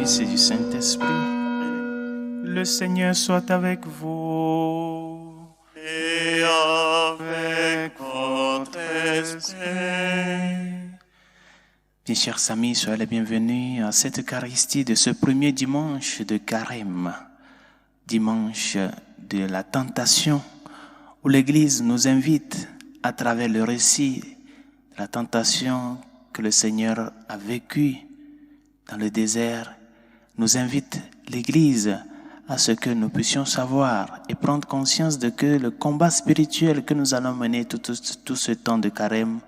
Fils et du Saint-Esprit. Le Seigneur soit avec vous. Et avec votre esprit. Bien chers amis, soyez les bienvenus à cette Eucharistie de ce premier dimanche de Carême, dimanche de la tentation, où l'Église nous invite à travers le récit de la tentation que le Seigneur a vécue dans le désert, nous invite l'Église à ce que nous puissions savoir et prendre conscience de que le combat spirituel que nous allons mener tout ce temps de Carême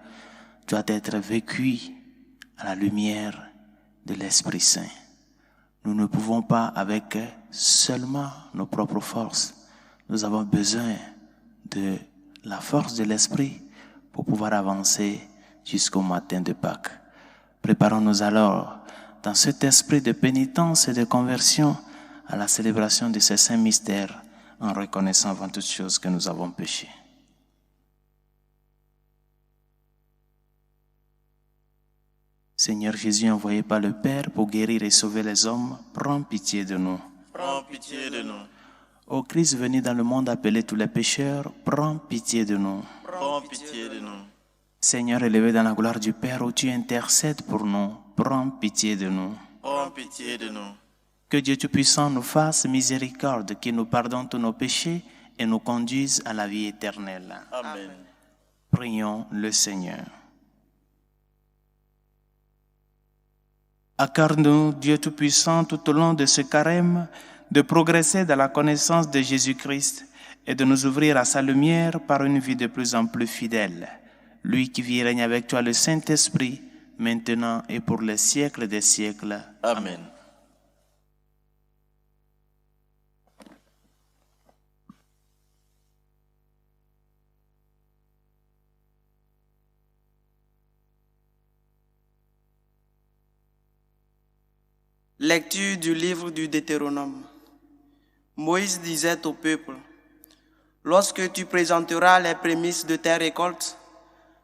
doit être vécu à la lumière de l'Esprit Saint. Nous ne pouvons pas avec seulement nos propres forces. Nous avons besoin de la force de l'Esprit pour pouvoir avancer jusqu'au matin de Pâques. Préparons-nous alors dans cet esprit de pénitence et de conversion à la célébration de ces saints mystères en reconnaissant avant toute chose que nous avons péché. Seigneur Jésus, envoyé par le Père pour guérir et sauver les hommes, prends pitié de nous. Prends pitié de nous. Ô Christ venu dans le monde appeler tous les pécheurs, prends pitié de nous. Prends pitié de nous. Seigneur élevé dans la gloire du Père où tu intercèdes pour nous, prends pitié de nous. Prends pitié de nous. Que Dieu Tout-Puissant nous fasse miséricorde, qu'il nous pardonne tous nos péchés et nous conduise à la vie éternelle. Amen. Prions le Seigneur. Accorde-nous, Dieu Tout-Puissant, tout au long de ce carême, de progresser dans la connaissance de Jésus-Christ et de nous ouvrir à sa lumière par une vie de plus en plus fidèle. Lui qui vit et règne avec toi, le Saint-Esprit, maintenant et pour les siècles des siècles. Amen. Lecture du livre du Deutéronome. Moïse disait au peuple, « Lorsque tu présenteras les prémices de tes récoltes,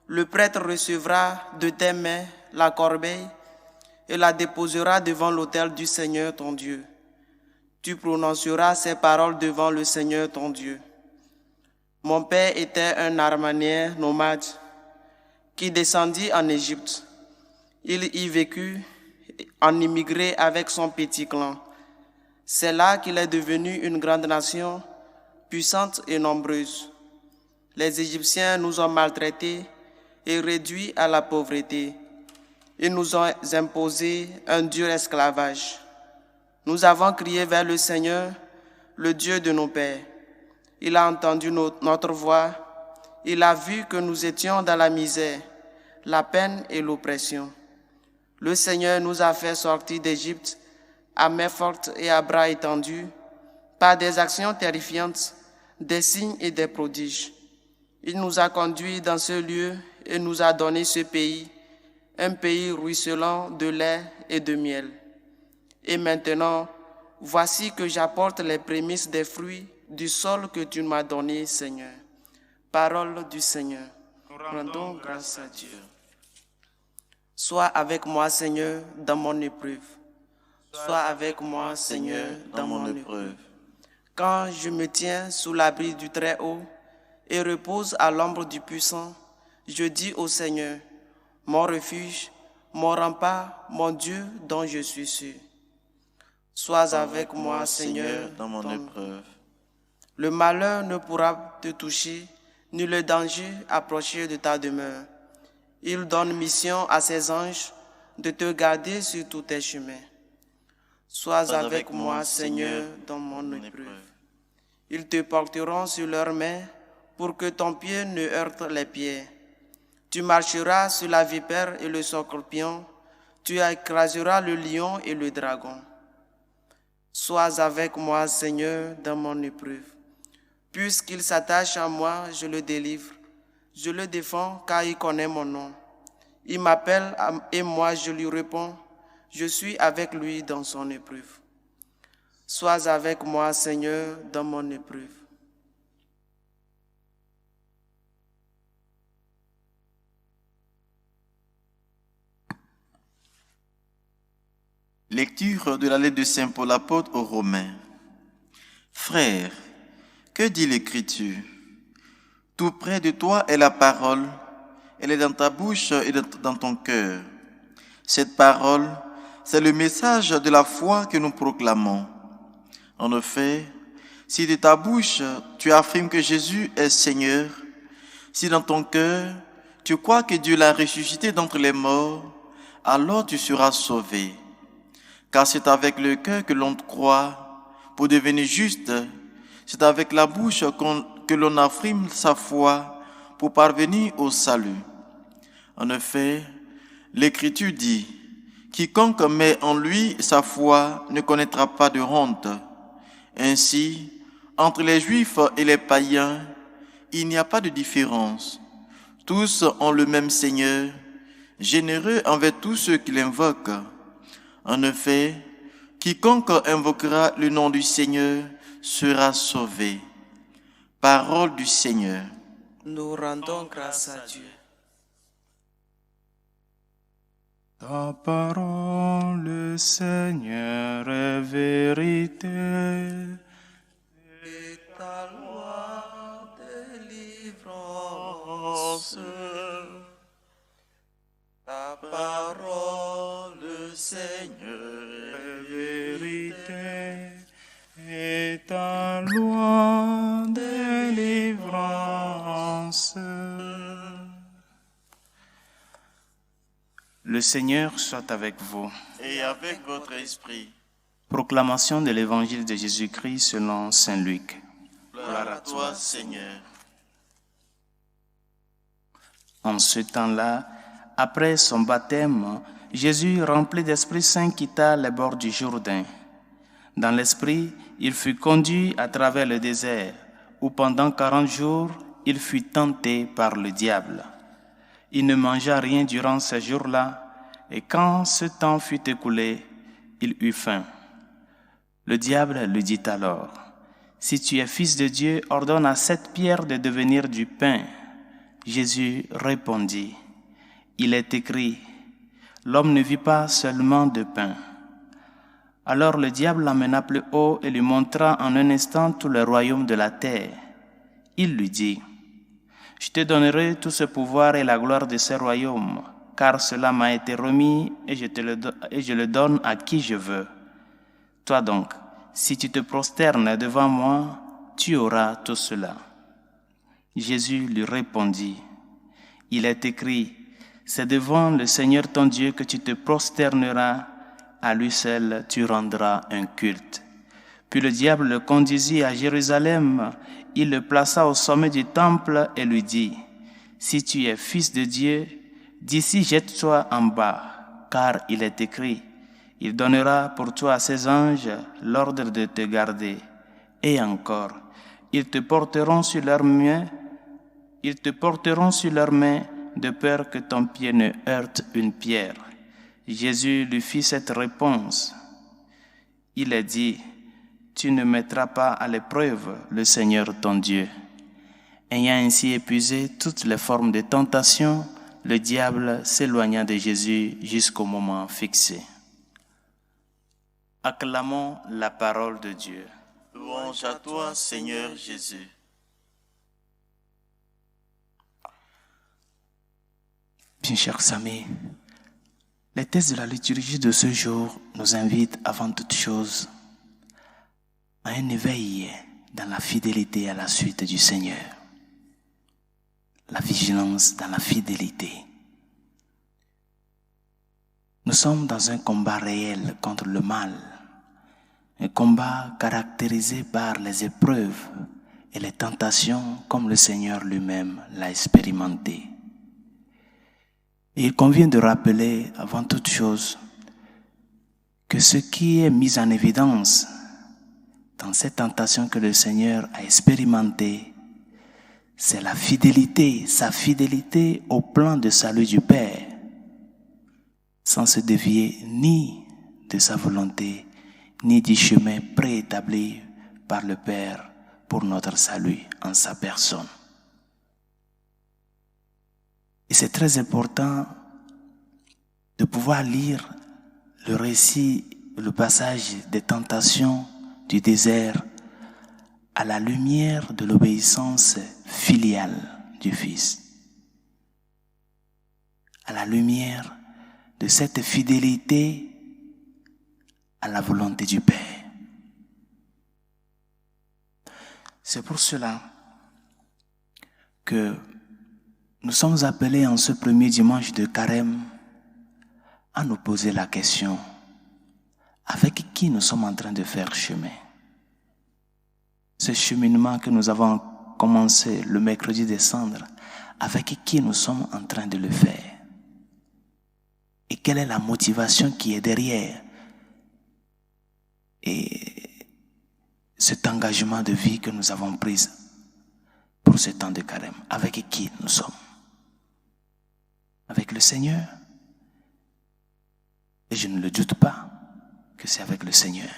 le prêtre recevra de tes mains la corbeille et la déposera devant l'autel du Seigneur ton Dieu. Tu prononceras ces paroles devant le Seigneur ton Dieu. Mon père était un arménien nomade qui descendit en Égypte. Il y vécut en immigré avec son petit clan. C'est là qu'il est devenu une grande nation, puissante et nombreuse. Les Égyptiens nous ont maltraités et réduits à la pauvreté. Ils nous ont imposé un dur esclavage. Nous avons crié vers le Seigneur, le Dieu de nos pères. Il a entendu notre voix. Il a vu que nous étions dans la misère, la peine et l'oppression. Le Seigneur nous a fait sortir d'Égypte à main forte et à bras étendus, par des actions terrifiantes, des signes et des prodiges. Il nous a conduits dans ce lieu et nous a donné ce pays, un pays ruisselant de lait et de miel. Et maintenant, voici que j'apporte les prémices des fruits du sol que tu m'as donné, Seigneur. Parole du Seigneur. Rendons grâce à Dieu. Sois avec moi, Seigneur, dans mon épreuve. Sois avec moi, Seigneur, dans mon épreuve. Quand je me tiens sous l'abri du Très-Haut et repose à l'ombre du Puissant, je dis au Seigneur, mon refuge, mon rempart, mon Dieu dont je suis sûr. Sois avec moi, Seigneur, dans mon épreuve. Le malheur ne pourra te toucher, ni le danger approcher de ta demeure. Il donne mission à ses anges de te garder sur tous tes chemins. Sois avec moi, Seigneur, dans mon épreuve. Ils te porteront sur leurs mains pour que ton pied ne heurte les pierres. Tu marcheras sur la vipère et le scorpion. Tu écraseras le lion et le dragon. Sois avec moi, Seigneur, dans mon épreuve. Puisqu'il s'attache à moi, je le délivre. Je le défends car il connaît mon nom. Il m'appelle et moi je lui réponds. Je suis avec lui dans son épreuve. Sois avec moi, Seigneur, dans mon épreuve. Lecture de la lettre de Saint Paul apôtre aux Romains. Frères, que dit l'Écriture? Tout près de toi est la parole, elle est dans ta bouche et dans ton cœur. Cette parole, c'est le message de la foi que nous proclamons. En effet, si de ta bouche tu affirmes que Jésus est Seigneur, si dans ton cœur tu crois que Dieu l'a ressuscité d'entre les morts, alors tu seras sauvé. Car c'est avec le cœur que l'on croit pour devenir juste, c'est avec la bouche que l'on affirme sa foi pour parvenir au salut. En effet, l'Écriture dit, « Quiconque met en lui sa foi ne connaîtra pas de honte. » Ainsi, entre les Juifs et les païens, il n'y a pas de différence. Tous ont le même Seigneur, généreux envers tous ceux qui l'invoquent. En effet, quiconque invoquera le nom du Seigneur sera sauvé. Parole du Seigneur. Nous rendons grâce à Dieu. Ta parole, Seigneur, est vérité. Et ta loi délivrance. Ta parole, Seigneur, est vérité. Et ta loi délivrance. Le Seigneur soit avec vous. Et avec votre esprit. Proclamation de l'Évangile de Jésus-Christ selon saint Luc. Gloire à toi, Seigneur. En ce temps-là, après son baptême, Jésus, rempli d'Esprit Saint, quitta les bords du Jourdain. Dans l'Esprit, il fut conduit à travers le désert, où pendant 40 jours, il fut tenté par le diable. Il ne mangea rien durant ces jours-là, et quand ce temps fut écoulé, il eut faim. Le diable lui dit alors, « Si tu es fils de Dieu, ordonne à cette pierre de devenir du pain. » Jésus répondit, « Il est écrit, l'homme ne vit pas seulement de pain. » Alors le diable l'amena plus haut et lui montra en un instant tout le royaume de la terre. Il lui dit, « Je te donnerai tout ce pouvoir et la gloire de ce royaume, car cela m'a été remis et je le donne à qui je veux. Toi donc, si tu te prosternes devant moi, tu auras tout cela. » Jésus lui répondit, « Il est écrit, c'est devant le Seigneur ton Dieu que tu te prosterneras, à lui seul tu rendras un culte. » Puis le diable le conduisit à Jérusalem, il le plaça au sommet du temple et lui dit, « Si tu es fils de Dieu, d'ici jette-toi en bas, car il est écrit, il donnera pour toi à ses anges l'ordre de te garder. Et encore, ils te porteront sur leurs mains, de peur que ton pied ne heurte une pierre. » Jésus lui fit cette réponse. Il a dit, « Tu ne mettras pas à l'épreuve le Seigneur ton Dieu. » Ayant ainsi épuisé toutes les formes de tentation, le diable s'éloigna de Jésus jusqu'au moment fixé. Acclamons la parole de Dieu. Louange à toi, Seigneur Jésus. Bien chers amis, les textes de la liturgie de ce jour nous invitent avant toute chose à un éveil dans la fidélité à la suite du Seigneur. La vigilance dans la fidélité. Nous sommes dans un combat réel contre le mal, un combat caractérisé par les épreuves et les tentations comme le Seigneur lui-même l'a expérimenté. Et il convient de rappeler avant toute chose que ce qui est mis en évidence dans cette tentation que le Seigneur a expérimentée, c'est la fidélité, sa fidélité au plan de salut du Père, sans se dévier ni de sa volonté, ni du chemin préétabli par le Père pour notre salut en sa personne. Et c'est très important de pouvoir lire le récit le passage des tentations du désert à la lumière de l'obéissance filiale du Fils, à la lumière de cette fidélité à la volonté du Père. C'est pour cela que nous sommes appelés en ce premier dimanche de Carême à nous poser la question: avec qui nous sommes en train de faire chemin? Ce cheminement que nous avons commencé le mercredi des Cendres, avec qui nous sommes en train de le faire? Et quelle est la motivation qui est derrière et cet engagement de vie que nous avons pris pour ce temps de Carême? Avec qui nous sommes? Avec le Seigneur? Et je ne le doute pas que c'est avec le Seigneur.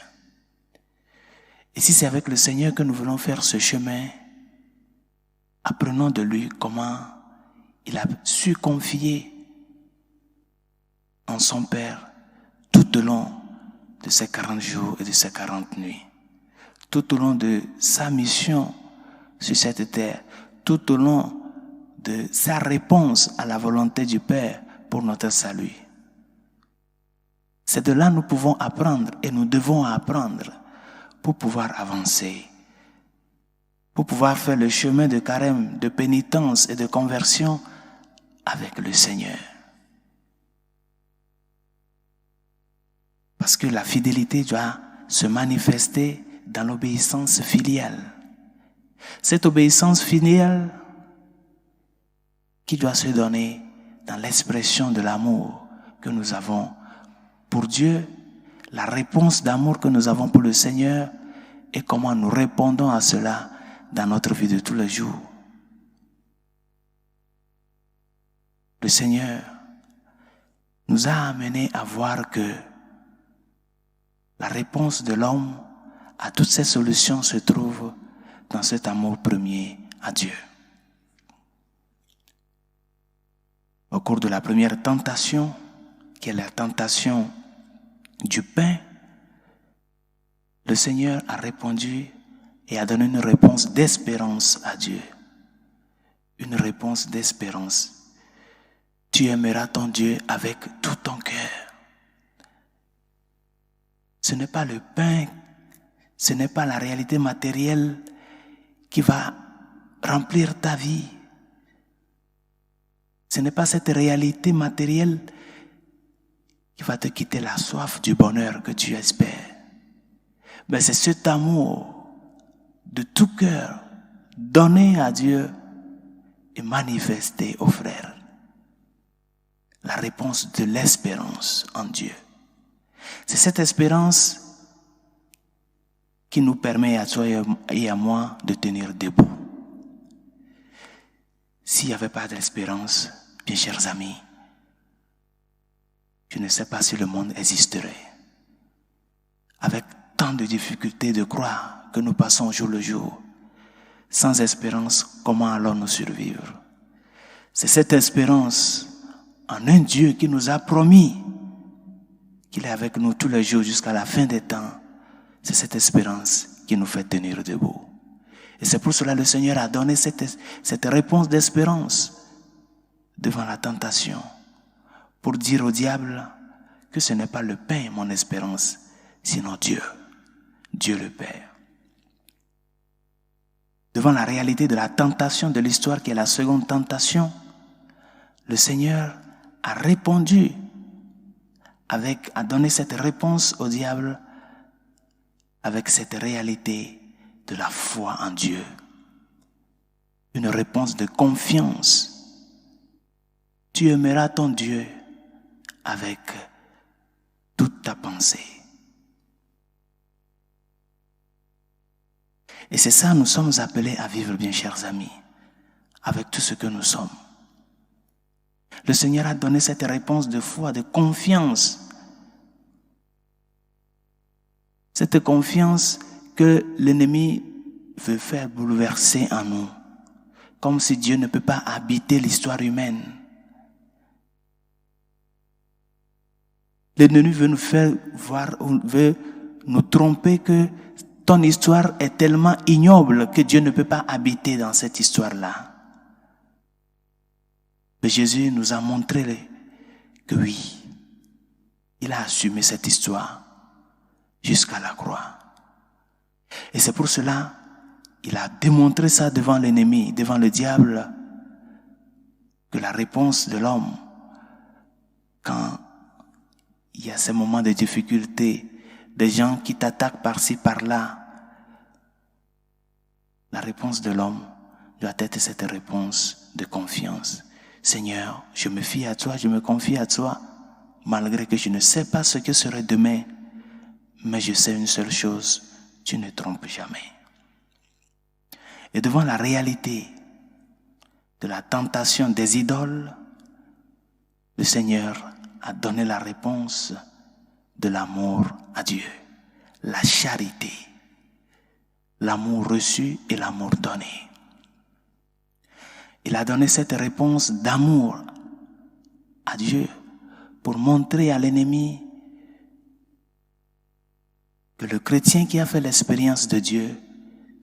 Et si c'est avec le Seigneur que nous voulons faire ce chemin, apprenons de lui comment il a su confier en son Père tout au long de ces 40 jours et de ces 40 nuits, tout au long de sa mission sur cette terre, tout au long de sa réponse à la volonté du Père pour notre salut. C'est de là que nous pouvons apprendre et nous devons apprendre pour pouvoir avancer, pour pouvoir faire le chemin de carême, de pénitence et de conversion avec le Seigneur. Parce que la fidélité doit se manifester dans l'obéissance filiale. Cette obéissance filiale qui doit se donner dans l'expression de l'amour que nous avons pour Dieu, la réponse d'amour que nous avons pour le Seigneur et comment nous répondons à cela dans notre vie de tous les jours. Le Seigneur nous a amenés à voir que la réponse de l'homme à toutes ces solutions se trouve dans cet amour premier à Dieu. Au cours de la première tentation, qui est la tentation du pain, le Seigneur a répondu et a donné une réponse d'espérance à Dieu. Une réponse d'espérance. Tu aimeras ton Dieu avec tout ton cœur. Ce n'est pas le pain, ce n'est pas la réalité matérielle qui va remplir ta vie. Ce n'est pas cette réalité matérielle qui va te quitter la soif du bonheur que tu espères. Mais c'est cet amour de tout cœur donné à Dieu et manifesté aux frères. La réponse de l'espérance en Dieu. C'est cette espérance qui nous permet à toi et à moi de tenir debout. S'il n'y avait pas d'espérance, bien chers amis, je ne sais pas si le monde existerait. Avec tant de difficultés de croire que nous passons jour le jour, sans espérance, comment allons nous survivre? C'est cette espérance en un Dieu qui nous a promis qu'il est avec nous tous les jours jusqu'à la fin des temps. C'est cette espérance qui nous fait tenir debout. Et c'est pour cela que le Seigneur a donné cette réponse d'espérance devant la tentation, pour dire au diable que ce n'est pas le pain mon espérance, sinon Dieu, Dieu le Père. Devant la réalité de la tentation de l'histoire qui est la seconde tentation, le Seigneur a répondu a donné cette réponse au diable avec cette réalité de la foi en Dieu. Une réponse de confiance. Tu aimeras ton Dieu avec toute ta pensée. Et c'est ça, nous sommes appelés à vivre, bien chers amis, avec tout ce que nous sommes. Le Seigneur a donné cette réponse de foi, de confiance. Cette confiance que l'ennemi veut faire bouleverser en nous. Comme si Dieu ne peut pas « habiter l'histoire humaine ». L'ennemi veut nous faire voir, veut nous tromper que ton histoire est tellement ignoble que Dieu ne peut pas habiter dans cette histoire-là. Mais Jésus nous a montré que oui, il a assumé cette histoire jusqu'à la croix. Et c'est pour cela qu'il a démontré ça devant l'ennemi, devant le diable, que la réponse de l'homme, quand il y a ces moments de difficulté, des gens qui t'attaquent par-ci, par-là, la réponse de l'homme doit être cette réponse de confiance. Seigneur, je me fie à toi, je me confie à toi, malgré que je ne sais pas ce que serait demain, mais je sais une seule chose, tu ne trompes jamais. Et devant la réalité de la tentation des idoles, le Seigneur a donné la réponse de l'amour à Dieu, la charité, l'amour reçu et l'amour donné. Il a donné cette réponse d'amour à Dieu pour montrer à l'ennemi que le chrétien qui a fait l'expérience de Dieu,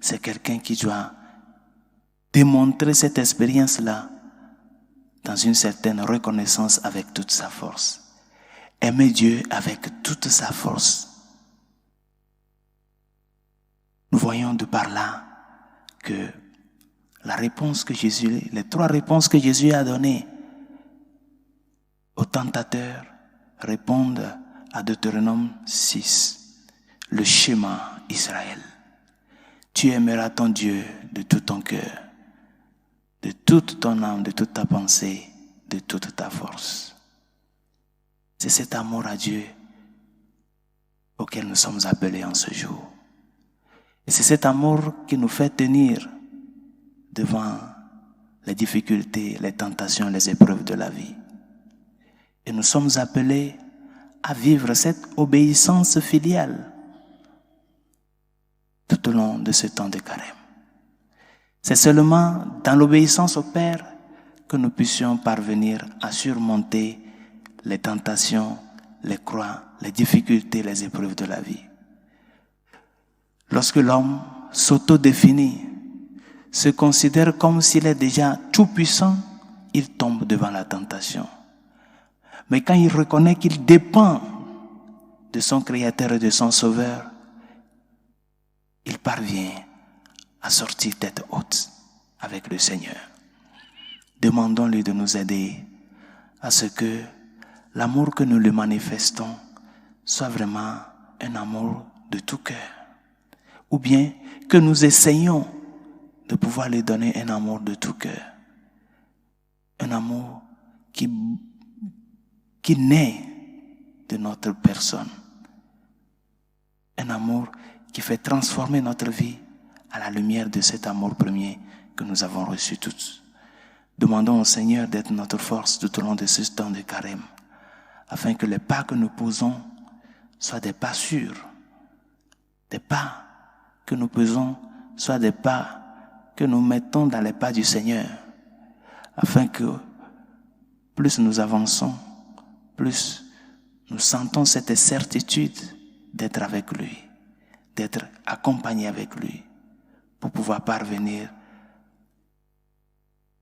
c'est quelqu'un qui doit démontrer cette expérience-là dans une certaine reconnaissance avec toute sa force. Aimer Dieu avec toute sa force. Nous voyons de par là que la réponse que Jésus, les 3 réponses que Jésus a données aux tentateurs répondent à Deutéronome 6, le schéma Israël. Tu aimeras ton Dieu de tout ton cœur, de toute ton âme, de toute ta pensée, de toute ta force. C'est cet amour à Dieu auquel nous sommes appelés en ce jour. Et c'est cet amour qui nous fait tenir devant les difficultés, les tentations, les épreuves de la vie. Et nous sommes appelés à vivre cette obéissance filiale tout au long de ce temps de carême. C'est seulement dans l'obéissance au Père que nous puissions parvenir à surmonter les tentations, les croix, les difficultés, les épreuves de la vie. Lorsque l'homme s'auto-définit, se considère comme s'il est déjà tout puissant, il tombe devant la tentation. Mais quand il reconnaît qu'il dépend de son Créateur et de son Sauveur, il parvient à sortir tête haute avec le Seigneur. Demandons-lui de nous aider à ce que l'amour que nous lui manifestons soit vraiment un amour de tout cœur. Ou bien que nous essayons de pouvoir lui donner un amour de tout cœur. Un amour qui naît de notre personne. Un amour qui fait transformer notre vie à la lumière de cet amour premier que nous avons reçu tous. Demandons au Seigneur d'être notre force tout au long de ce temps de carême, afin que les pas que nous posons soient des pas sûrs, des pas que nous posons soient des pas que nous mettons dans les pas du Seigneur, afin que plus nous avançons, plus nous sentons cette certitude d'être avec lui, d'être accompagné avec lui, pour pouvoir parvenir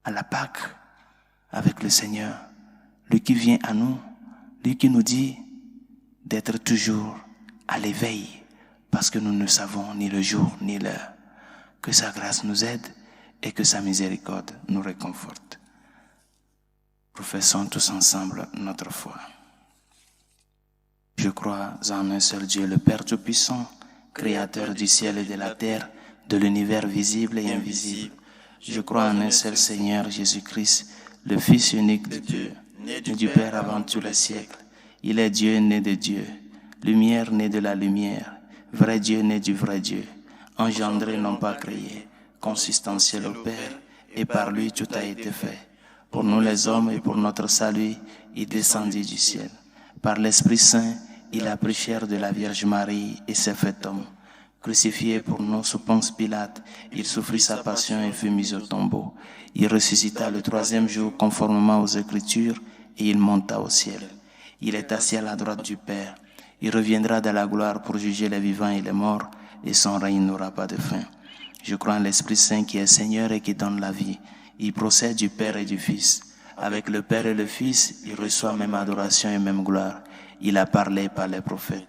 à la Pâque avec le Seigneur, lui qui vient à nous, lui qui nous dit d'être toujours à l'éveil, parce que nous ne savons ni le jour ni l'heure. Que sa grâce nous aide et que sa miséricorde nous réconforte. Professons tous ensemble notre foi. Je crois en un seul Dieu, le Père Tout-Puissant, Créateur du ciel et de la terre, de l'univers visible et invisible. Je crois en un seul Seigneur, Jésus-Christ, le Fils unique de Dieu, né du Père avant tous les siècles. Il est Dieu né de Dieu, lumière née de la lumière, vrai Dieu né du vrai Dieu, engendré non pas créé, consubstantiel au Père, et par lui tout a été fait. Pour nous les hommes et pour notre salut, il descendit du ciel. Par l'Esprit Saint, il a pris chair de la Vierge Marie et s'est fait homme. Crucifié pour nous sous Ponce Pilate, il souffrit sa passion et fut mis au tombeau. Il ressuscita le 3e jour conformément aux Écritures et il monta au ciel. Il est assis à la droite du Père. Il reviendra de la gloire pour juger les vivants et les morts, et son règne n'aura pas de fin. Je crois en l'Esprit Saint qui est Seigneur et qui donne la vie. Il procède du Père et du Fils. Avec le Père et le Fils, il reçoit même adoration et même gloire. Il a parlé par les prophètes.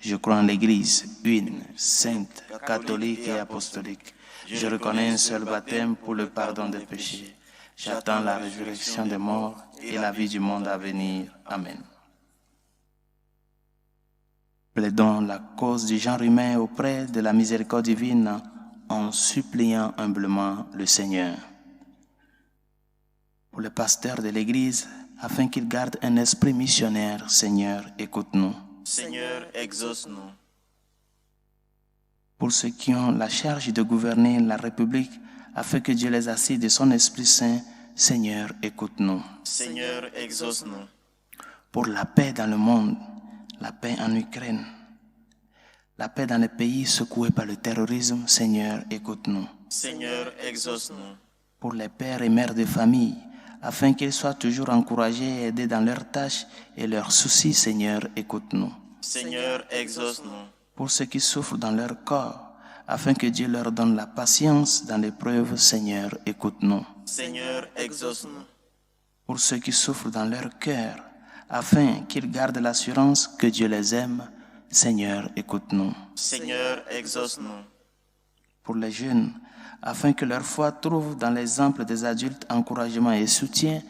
Je crois en l'Église, une, sainte, catholique et apostolique. Je reconnais un seul baptême pour le pardon des péchés. J'attends la résurrection des morts et la vie du monde à venir. Amen. Plaidons la cause du genre humain auprès de la miséricorde divine en suppliant humblement le Seigneur. Pour le pasteur de l'Église, afin qu'il garde un esprit missionnaire, Seigneur, écoute-nous. Seigneur, exauce-nous. Pour ceux qui ont la charge de gouverner la République, afin que Dieu les assiste de son Esprit Saint, Seigneur, écoute-nous. Seigneur, exauce-nous. Pour la paix dans le monde, la paix en Ukraine, la paix dans les pays secoués par le terrorisme, Seigneur, écoute-nous. Seigneur, exauce-nous. Pour les pères et mères de famille, afin qu'ils soient toujours encouragés et aidés dans leurs tâches et leurs soucis, Seigneur, écoute-nous. Seigneur, exauce-nous. Pour ceux qui souffrent dans leur corps, afin que Dieu leur donne la patience dans l'épreuve, Seigneur, écoute-nous. Seigneur, exauce-nous. Pour ceux qui souffrent dans leur cœur, afin qu'ils gardent l'assurance que Dieu les aime, Seigneur, écoute-nous. Seigneur, exauce-nous. Pour les jeunes, afin que leur foi trouve dans l'exemple des adultes encouragement et soutien,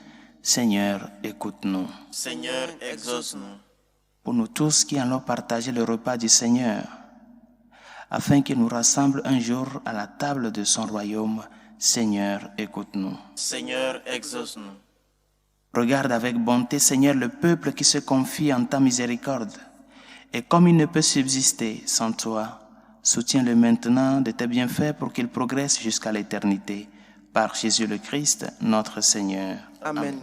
Seigneur, écoute-nous. Seigneur, exauce-nous. Pour nous tous qui allons partager le repas du Seigneur, afin qu'il nous rassemble un jour à la table de son royaume, Seigneur, écoute-nous. Seigneur, exauce-nous. Regarde avec bonté, Seigneur, le peuple qui se confie en ta miséricorde. Et comme il ne peut subsister sans toi, soutiens-le maintenant de tes bienfaits pour qu'il progresse jusqu'à l'éternité. Par Jésus le Christ, notre Seigneur. Amen.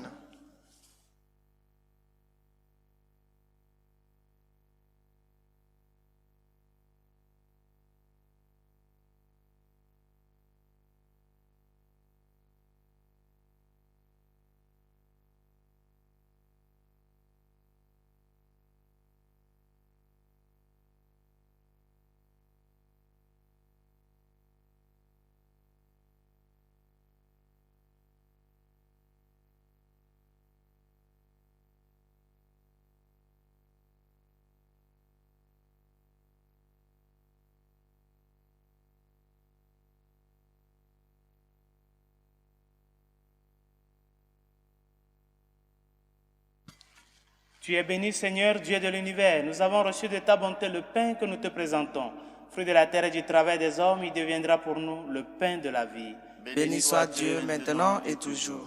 Tu es béni, Seigneur, Dieu de l'univers. Nous avons reçu de ta bonté le pain que nous te présentons. Fruit de la terre et du travail des hommes, il deviendra pour nous le pain de la vie. Béni soit Dieu maintenant et toujours.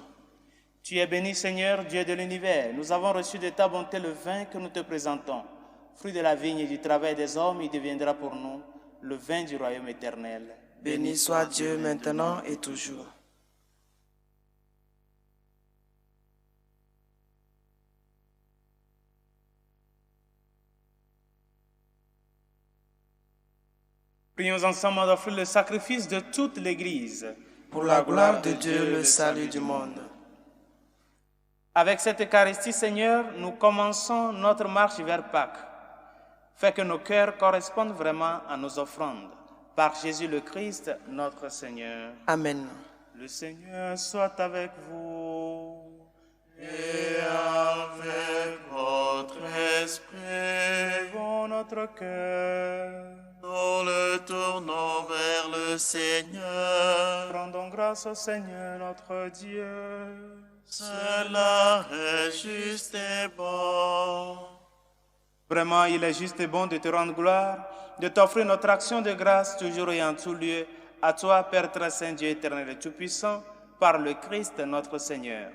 Tu es béni, Seigneur, Dieu de l'univers. Nous avons reçu de ta bonté le vin que nous te présentons. Fruit de la vigne et du travail des hommes, il deviendra pour nous le vin du royaume éternel. Béni soit Dieu maintenant et toujours. Prions ensemble d'offrir le sacrifice de toute l'Église. Pour la gloire de Dieu, le salut du monde. Avec cette Eucharistie, Seigneur, nous commençons notre marche vers Pâques. Fais que nos cœurs correspondent vraiment à nos offrandes. Par Jésus le Christ, notre Seigneur. Amen. Le Seigneur soit avec vous. Et avec votre esprit, Levons notre cœur. nous le tournons vers le Seigneur. Rendons grâce au Seigneur notre Dieu. Cela est juste et bon. Vraiment, il est juste et bon de te rendre gloire, de t'offrir notre action de grâce toujours et en tout lieu, à toi, Père très saint, Dieu éternel et tout-puissant, par le Christ notre Seigneur.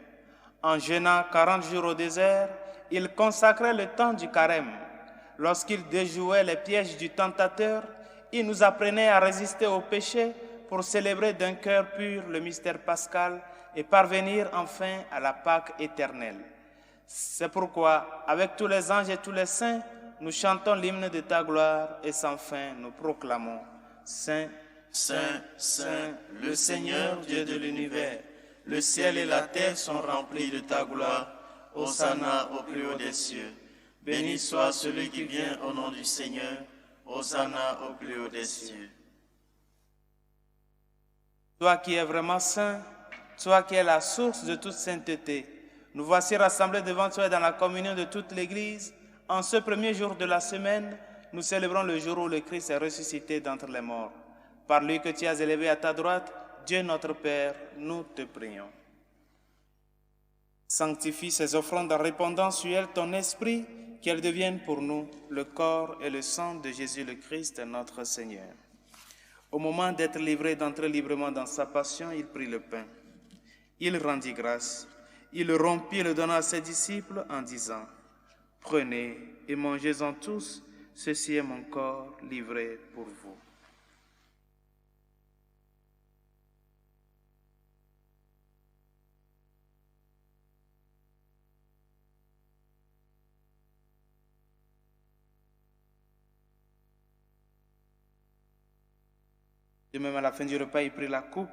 En jeûnant 40 jours au désert, il consacrait le temps du carême. Lorsqu'il déjouait les pièges du tentateur, il nous apprenait à résister au péché pour célébrer d'un cœur pur le mystère pascal et parvenir enfin à la Pâque éternelle. C'est pourquoi, avec tous les anges et tous les saints, nous chantons l'hymne de ta gloire et sans fin nous proclamons Saint, Saint, Saint, le Seigneur Dieu de l'univers, le ciel et la terre sont remplis de ta gloire. Hosanna au plus haut des cieux. Béni soit celui qui vient au nom du Seigneur. Hosanna au plus haut des cieux. Toi qui es vraiment saint, toi qui es la source de toute sainteté, nous voici rassemblés devant toi dans la communion de toute l'Église. En ce premier jour de la semaine, nous célébrons le jour où le Christ est ressuscité d'entre les morts. Par lui que tu as élevé à ta droite, Dieu notre Père, nous te prions. Sanctifie ces offrandes en répandant sur elles ton esprit, qu'elles deviennent pour nous le corps et le sang de Jésus le Christ, notre Seigneur. Au moment d'être livré d'entrer librement dans sa passion, il prit le pain. Il rendit grâce. Il le rompit et le donna à ses disciples en disant, « Prenez et mangez-en tous, ceci est mon corps livré pour vous. » De même, à la fin du repas, il prit la coupe.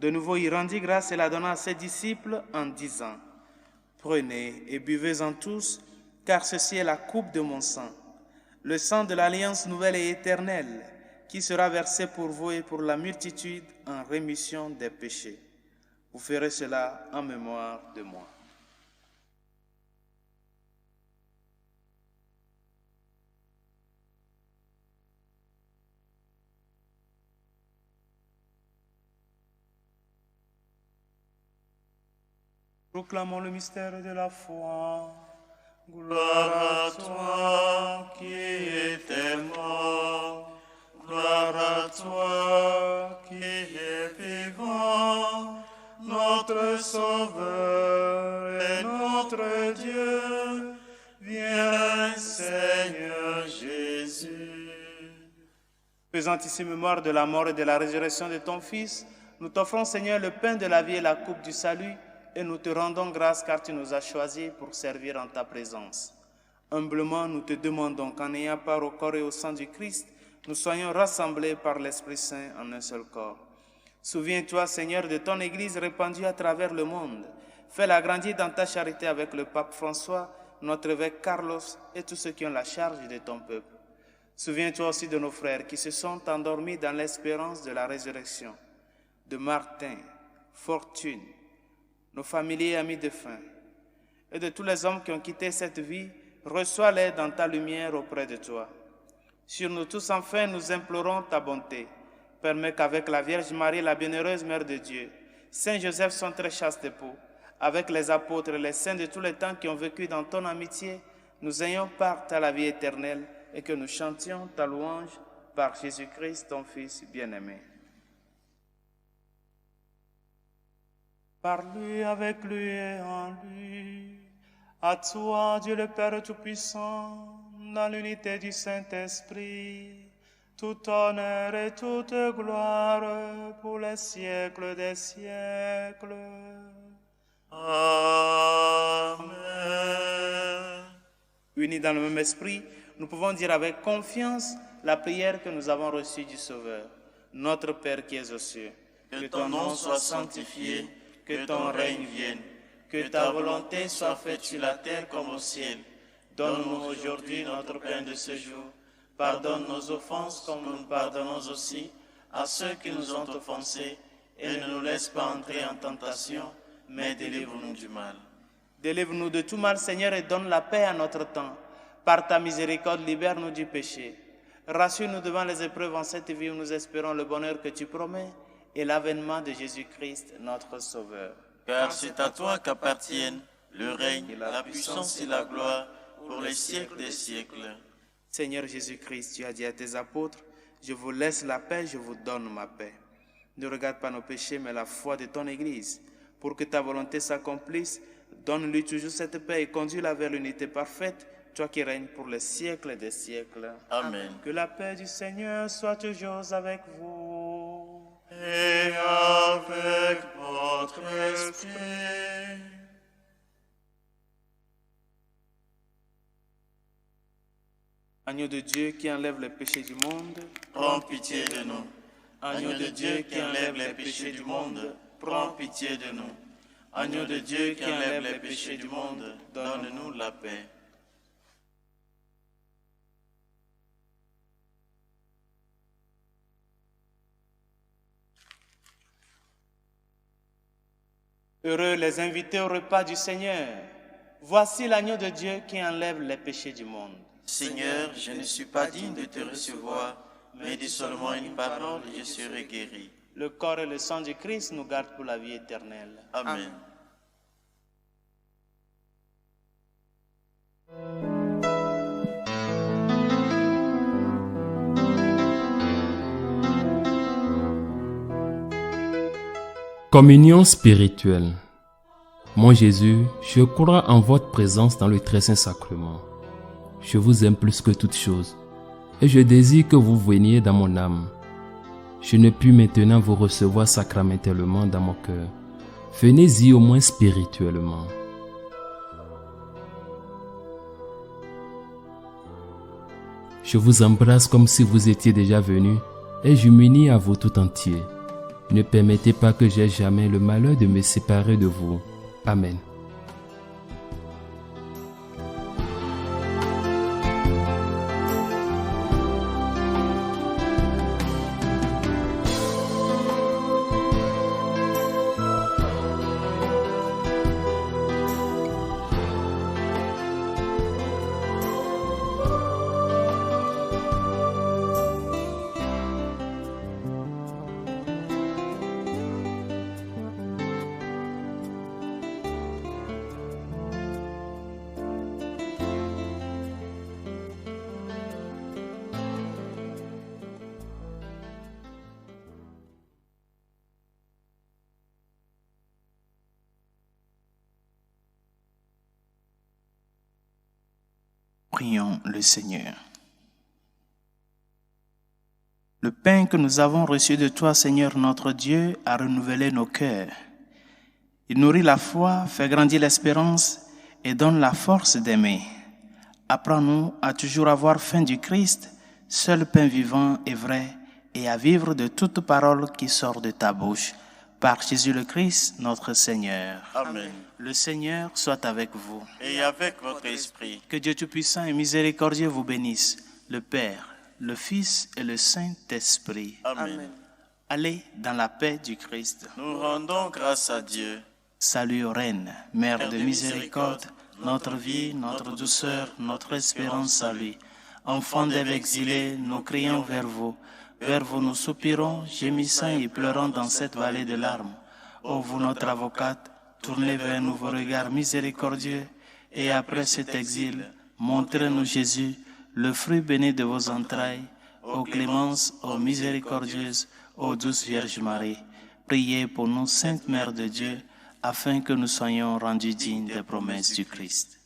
De nouveau, il rendit grâce et la donna à ses disciples en disant, « Prenez et buvez-en tous, car ceci est la coupe de mon sang, le sang de l'alliance nouvelle et éternelle, qui sera versé pour vous et pour la multitude en rémission des péchés. Vous ferez cela en mémoire de moi. » Proclamons le mystère de la foi. Gloire à toi qui étais mort, gloire à toi qui es vivant, notre Sauveur et notre Dieu. Viens, Seigneur Jésus. Faisant ici mémoire de la mort et de la résurrection de ton Fils, nous t'offrons, Seigneur, le pain de la vie et la coupe du salut, et nous te rendons grâce car tu nous as choisis pour servir en ta présence. Humblement, nous te demandons qu'en ayant part au corps et au sang du Christ, nous soyons rassemblés par l'Esprit Saint en un seul corps. Souviens-toi, Seigneur, de ton Église répandue à travers le monde. Fais-la grandir dans ta charité avec le pape François, notre évêque Carlos et tous ceux qui ont la charge de ton peuple. Souviens-toi aussi de nos frères qui se sont endormis dans l'espérance de la résurrection, de Martin, Fortune, nos familiers et amis défunts, et de tous les hommes qui ont quitté cette vie, reçois-les dans ta lumière auprès de toi. Sur nous tous, enfin, nous implorons ta bonté. Permets qu'avec la Vierge Marie, la bienheureuse Mère de Dieu, Saint Joseph, son très chaste époux, avec les apôtres et les saints de tous les temps qui ont vécu dans ton amitié, nous ayons part à la vie éternelle et que nous chantions ta louange par Jésus-Christ, ton Fils bien-aimé. Par lui, avec lui et en lui, à toi, Dieu le Père Tout-Puissant, dans l'unité du Saint-Esprit, tout honneur et toute gloire pour les siècles des siècles. Amen. Unis dans le même esprit, nous pouvons dire avec confiance la prière que nous avons reçue du Sauveur. Notre Père qui es aux cieux, que ton nom soit sanctifié, que ton règne vienne, que ta volonté soit faite sur la terre comme au ciel. Donne-nous aujourd'hui notre pain de ce jour. Pardonne nos offenses comme nous pardonnons aussi à ceux qui nous ont offensés, et ne nous laisse pas entrer en tentation, mais délivre-nous du mal. Délivre-nous de tout mal, Seigneur, et donne la paix à notre temps. Par ta miséricorde, libère-nous du péché. Rassure-nous devant les épreuves en cette vie où nous espérons le bonheur que tu promets et l'avènement de Jésus-Christ, notre Sauveur. Car c'est à toi qu'appartiennent le règne, la puissance et la gloire pour les siècles des siècles. Seigneur Jésus-Christ, tu as dit à tes apôtres, « Je vous laisse la paix, je vous donne ma paix. » Ne regarde pas nos péchés, mais la foi de ton Église. Pour que ta volonté s'accomplisse, donne-lui toujours cette paix et conduis-la vers l'unité parfaite, toi qui règnes pour les siècles des siècles. Amen. Que la paix du Seigneur soit toujours avec vous. Et avec votre esprit. Agneau de Dieu qui enlève les péchés du monde, prends pitié de nous. Agneau de Dieu qui enlève les péchés du monde, prends pitié de nous. Agneau de Dieu qui enlève les péchés du monde, donne-nous la paix. Heureux les invités au repas du Seigneur. Voici l'agneau de Dieu qui enlève les péchés du monde. Seigneur, je ne suis pas digne de te recevoir, mais dis seulement une parole et je serai guéri. Le corps et le sang du Christ nous gardent pour la vie éternelle. Amen. Communion spirituelle. Mon Jésus, je crois en votre présence dans le très saint sacrement. Je vous aime plus que toute chose et je désire que vous veniez dans mon âme. Je ne puis maintenant vous recevoir sacramentellement dans mon cœur. Venez-y au moins spirituellement. Je vous embrasse comme si vous étiez déjà venu et je m'unis à vous tout entier. Ne permettez pas que j'aie jamais le malheur de me séparer de vous. Amen. Prions le Seigneur. Le pain que nous avons reçu de toi, Seigneur notre Dieu, a renouvelé nos cœurs. Il nourrit la foi, fait grandir l'espérance et donne la force d'aimer. Apprends-nous à toujours avoir faim du Christ, seul pain vivant et vrai, et à vivre de toute parole qui sort de ta bouche. Par Jésus le Christ, notre Seigneur. Amen. Le Seigneur soit avec vous. Et avec votre esprit. Que Dieu Tout-Puissant et Miséricordieux vous bénisse, le Père, le Fils et le Saint-Esprit. Amen. Allez dans la paix du Christ. Nous rendons grâce à Dieu. Salut, Reine, Mère de miséricorde, notre vie, notre douceur, notre espérance, salut. Enfants d'Ève exilés, nous crions vers vous nous soupirons, gémissant et pleurant dans cette vallée de larmes. Ô vous, notre avocate, tournez vers nous vos regards miséricordieux, et après cet exil, montrez-nous Jésus, le fruit béni de vos entrailles. Ô clémence, ô miséricordieuse, ô douce Vierge Marie, priez pour nous, Sainte Mère de Dieu, afin que nous soyons rendus dignes des promesses du Christ.